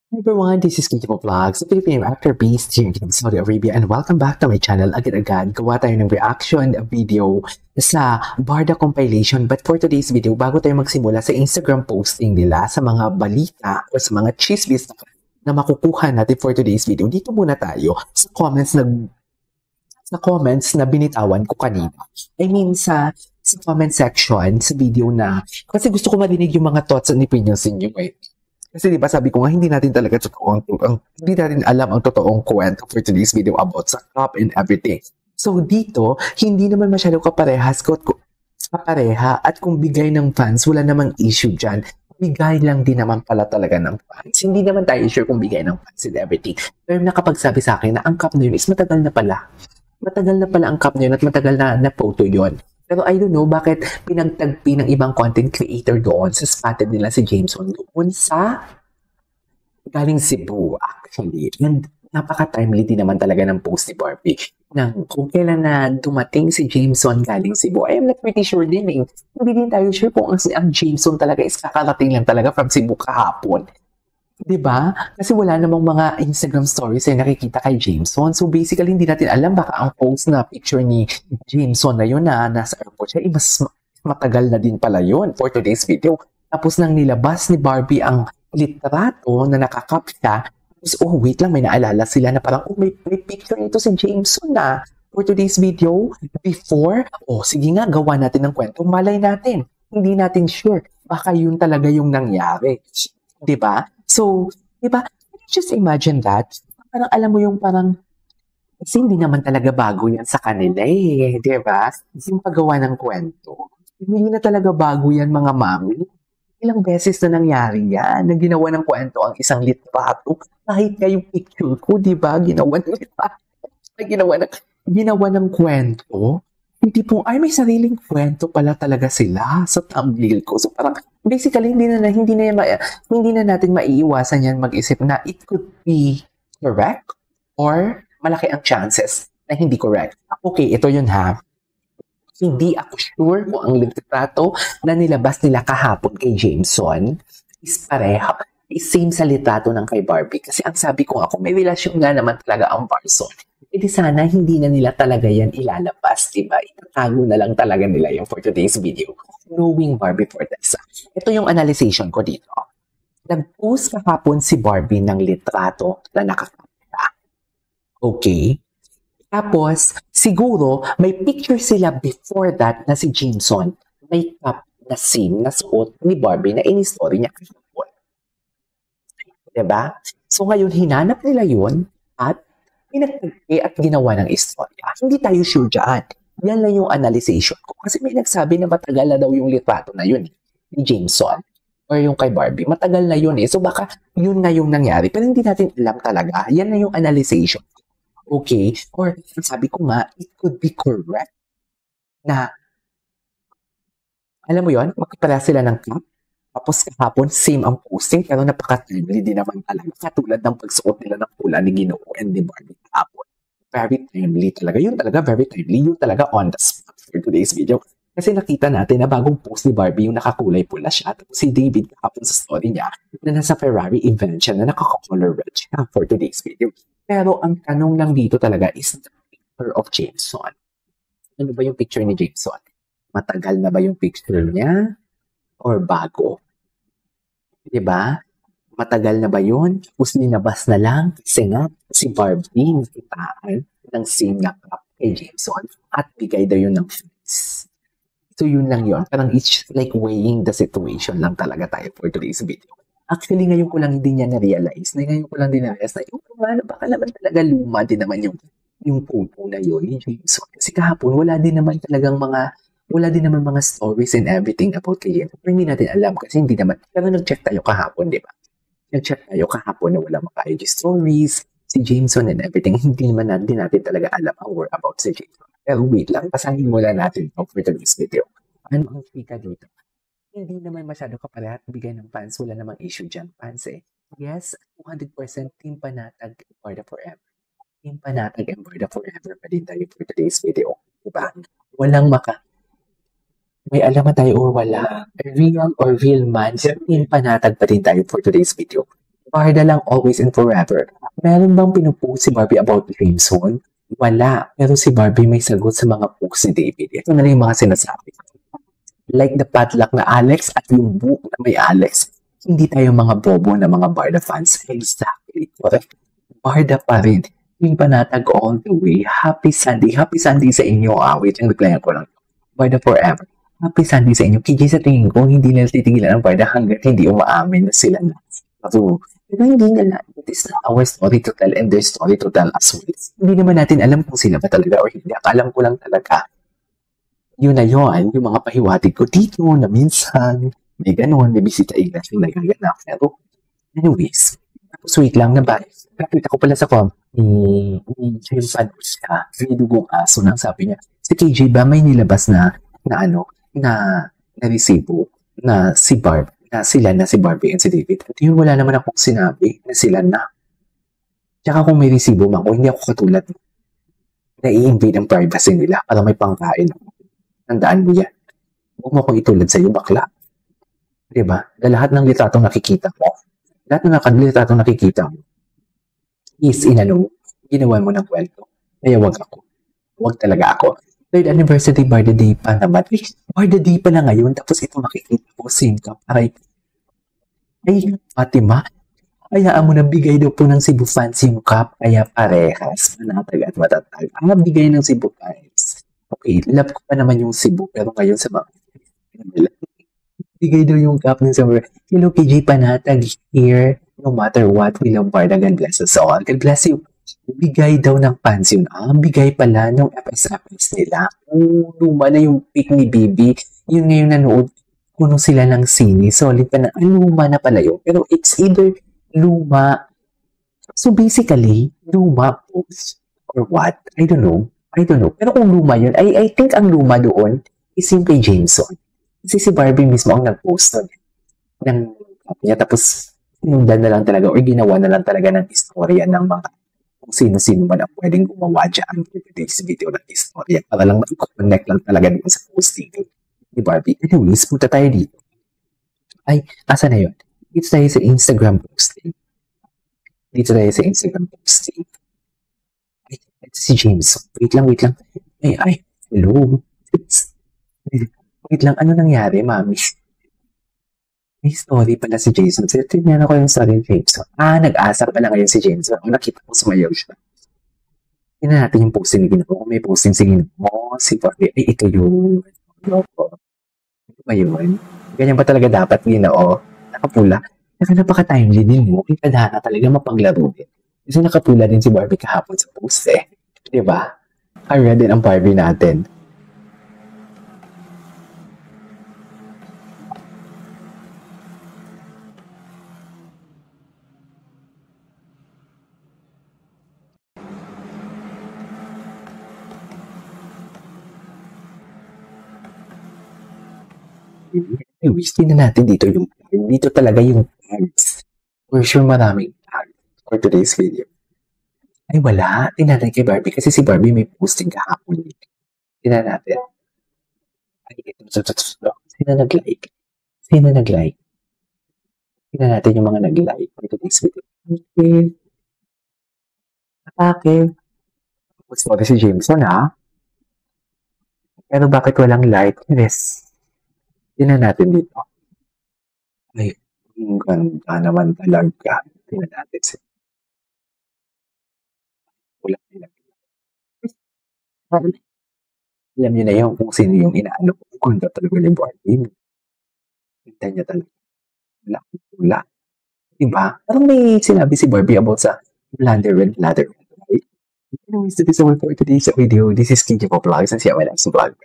Hi everyone, this is Kintipo Vlogs, a Filipino actor based here in Saudi Arabia, and welcome back to my channel. Agad-agad, gawa tayo ng reaction video sa Barda compilation. But for today's video, bago tayo magsimula sa Instagram posting nila, sa mga balita o sa mga chismis na makukuha natin for today's video, dito muna tayo sa comments na binitawan ko kanina. I mean, sa comment section, sa video na, kasi gusto ko marinig yung mga thoughts and opinions ninyo eh. Kasi diba sabi ko nga, hindi natin alam ang totoong kwento for today's video about sa cup and everything. So dito, hindi naman masyado kaparehas kapareha at kung bigay ng fans, wala namang issue dyan. Bigay lang din naman pala talaga ng fans. Hindi naman tayo sure kung bigay ng fans and everything. Pero nakapagsabi sa akin na ang cup na yun is matagal na pala. Matagal na pala ang cup na yun at matagal na photo yun. Pero I don't know bakit pinagtagpi ng ibang content creator doon sa spotted nila si Jameson doon sa galing Cebu actually. And napaka-timely din naman talaga ng post ni Barbie. Nang kung kailan na dumating si Jameson galing Cebu, I am not pretty sure din eh. Hindi din tayo sure kung ang Jameson talaga is kakarating lang talaga from Cebu kahapon. Diba? Kasi wala namang mga Instagram stories na nakikita kay Jameson. So basically, hindi natin alam baka ang post na picture ni Jameson na yun na nasa airport siya, mas matagal na din pala yun for today's video. Tapos nang nilabas ni Barbie ang litrato na nakakap siya, tapos wait lang, may naalala sila na parang, may picture nito si Jameson na for today's video before. Sige nga, gawa natin ng kwento. Malay natin. Hindi natin sure. Baka yun talaga yung nangyari. Diba? So, diba, just imagine that. Parang alam mo yung parang, kasi hindi naman talaga bago yan sa kanila eh. Diba? Yung paggawa ng kwento. Hindi na talaga bago yan mga mami. Ilang beses na nangyari yan, na ginawa ng kwento ang isang litrato. Kahit nga yung picture ko, diba, ginawa ng kwento. Hindi po, may sariling kwento pala talaga sila sa thumbnail ko. So parang, basically, hindi na natin maiiwasan yan mag-isip na it could be correct or malaki ang chances na hindi correct. Okay, ito yun ha. Hindi ako sure kung ang litrato na nilabas nila kahapon kay Jameson is pareha. Is same sa litrato ng kay Barbie. Kasi ang sabi ko ako, may relasyon nga naman talaga ang person. E di sana hindi na nila talaga yan ilalabas, diba? Itatago na lang talaga nila yung for today's video. Knowing Barbie for this. Ito yung analyzation ko dito. Nag-post kahapon si Barbie ng litrato na nakakapita. Okay? Tapos, siguro, may picture sila before that na si Jameson may cup na scene na suot ni Barbie na in-story niya kahapon. Diba? So ngayon, hinanap nila yun at pinagtagpi at ginawa ng istorya. Hindi tayo sure dyan. Yan lang yung analyzation ko. Kasi may nagsabi na matagal na daw yung litrato na yun ni Jameson or yung kay Barbie. Matagal na yun eh. So baka yun na yung nangyari. Pero hindi natin alam talaga. Yan na yung analyzation. Okay? Or sabi ko nga, it could be correct na alam mo yun, magkapala sila ng cup. Tapos kahapon, same ang posting, pero napaka-timely din naman talaga. Katulad ng pagsuot nila ng pula ni Ginoo and ni Barbie kahapon. Very timely talaga. Yun talaga, very timely. Yun talaga on the spot for today's video. Kasi nakita natin na bagong post ni Barbie yung nakakulay pula siya. Tapos si David kahapon sa story niya na nasa Ferrari event siya na nakaka-color red siya for today's video. Pero ang tanong lang dito talaga is the picture of Jameson. Ano ba yung picture ni Jameson? Matagal na ba yung picture niya? Or bago? Diba? Matagal na ba yun? Tapos linabas na lang kasi nga si Barbie nakitaan ng same na cup kay Jameson at bigay daw yun ng face. So yun lang yun. Parang it's just like weighing the situation lang talaga tayo for today's video. Actually, ngayon ko lang din niya na-realize na yung ano, baka naman talaga luma din naman yung photo na yun ni Jameson. Kasi kahapon, wala din naman mga stories and everything about kay Jameson. Pero hindi natin alam kasi hindi naman. Pero nag-check tayo kahapon, di ba? Nag-check tayo kahapon na wala mga IG stories, si Jameson and everything. Hindi natin talaga alam ang whereabouts si Jameson. Pero wait lang, pasahin muna natin for today's video. Ano ang chika dito? Hindi naman masyado kaparehat bigay ng fans. Wala namang issue dyan, fans eh. Yes, 200% Team Panatag and Barda Forever. Team Panatag and Barda Forever pa din tayo for today's video. Diba? Walang may alaman tayo o wala. Real or real man, Team Panatag pa din tayo for today's video. Barda lang always and forever. Meron bang pinupost si Barbie about Jameson? Wala. Pero si Barbie may sagot sa mga posts ni David. Ito na lang yung mga sinasabi. Like the padlock na Alex at yung book na may Alex. Hindi tayo mga bobo na mga Barda fans. Exactly. Correct. Barda pa rin. Yung panatag all the way. Happy Sunday. Happy Sunday sa inyo. Wait, yung reklamo ko lang. Barda forever. Happy Sunday sa inyo. KJ, sa tingin ko, hindi nila titigilan ang Barda hanggat hindi umaamin na sila na. So, pero hindi nila. It is not our story to tell and their story to tell as well. Hindi naman natin alam kung sila ba talaga or hindi. Alam ko lang talaga. Yun na yun. Yung mga pahiwatig ko dito na minsan may ganun, may bisita ilas yung nagaganap. Pero, anyways, tapos wait lang na ba? Nakita ko pala sa ni Jim Panos ka, may dugong aso nang sabi niya, si KJ ba may nilabas na resibo na si Barb, na sila na si Barbie and si David. At yun, wala naman akong sinabi na sila na. Tsaka kung may resibo man ko, hindi ako katulad na i-invade ang privacy nila para may pangkain ako. Tandaan mo yan. Huwag mo akong itulad sa'yo, bakla. Diba? Na lahat ng litratong nakikita mo, is ginawa mo ng kwento. Kaya wag ako. Wag talaga ako. Third anniversary Barda Day pa naman. Barda Day pa na ngayon, tapos ito makikita ko, same ka. Ay, Fatima, hayaan mo na bigay daw po ng Cebu fans yung cup, kaya parehas, manatag at matatag. Ang bigay ng Cebu fans. Okay, love ko pa naman yung Cebu, pero ngayon sa mga bigay daw yung cup ng Cebu. Hello, KJ Panatag here. No matter what, we love Barda. God bless us all. God bless you. Bigay daw ng fans yun. Bigay pala ng FS nila. Luma na yung pick ni Bibi. Yun ngayon nanood. Kuno sila ng sini. Solid pa na. Luma na pala yun. Pero it's either luma. So basically, luma post or what? I don't know. Pero kung luma yun, I think ang luma doon is yung kay Jameson. Kasi si Barbie mismo ang nag-post ng app niya. Tapos, sinundan na lang talaga or ginawa na lang talaga ng istorya ng mga kung sino-sino man ang pwedeng gumawa dyan for today's video ng istorya para lang ma-connect lang talaga dito sa posting ni Barbie. Anyways, punta tayo dito. Ay, asa na yun? Dito tayo sa Instagram posting. Ay, ito si James. Wait lang. Ay, hello. Wait lang, ano nangyari, mami? May story pala si Jason. So, tingnan ako yung story ni Jason. Nag-asa pala ngayon si Jason. Nakita ko sumayaw siya. Tingnan natin yung posting ni Ginawa. Kung may posting si Ginawa, si Barbie. Ay, ito yun. Ito ba yun? Ganyan ba talaga dapat Ginawa? Nakapula. Napaka-timely din mo. Kita na talaga mapaglaro din. Kasi nakapula din si Barbie kahapon sa post eh. Diba? Kaya din ang Barbie natin. Anyways, tingnan natin dito yung dito talaga yung tags. For sure maraming tags for today's video. Ay wala. Tingnan natin kay Barbie kasi si Barbie may posting kahapon. Tingnan natin. Ay, ito. Sino nag-like? Tingnan natin yung mga nag-like for today's video. Okay. Atake. Sorry si Jameson Pero bakit walang like? Yes. Tingnan natin dito. Ay, ang ganda naman talaga. Tingnan natin. Wala nila. Alam niyo na yun kung sino yung inaano ko. Ganda talaga ni Barbie. Hinta niya talaga. Wala. Diba? Parang may sinabi si Barbie about sa ladder. Right? Anyways, that is all for today's video. This is KJ Vlogs and see you on my next vlog.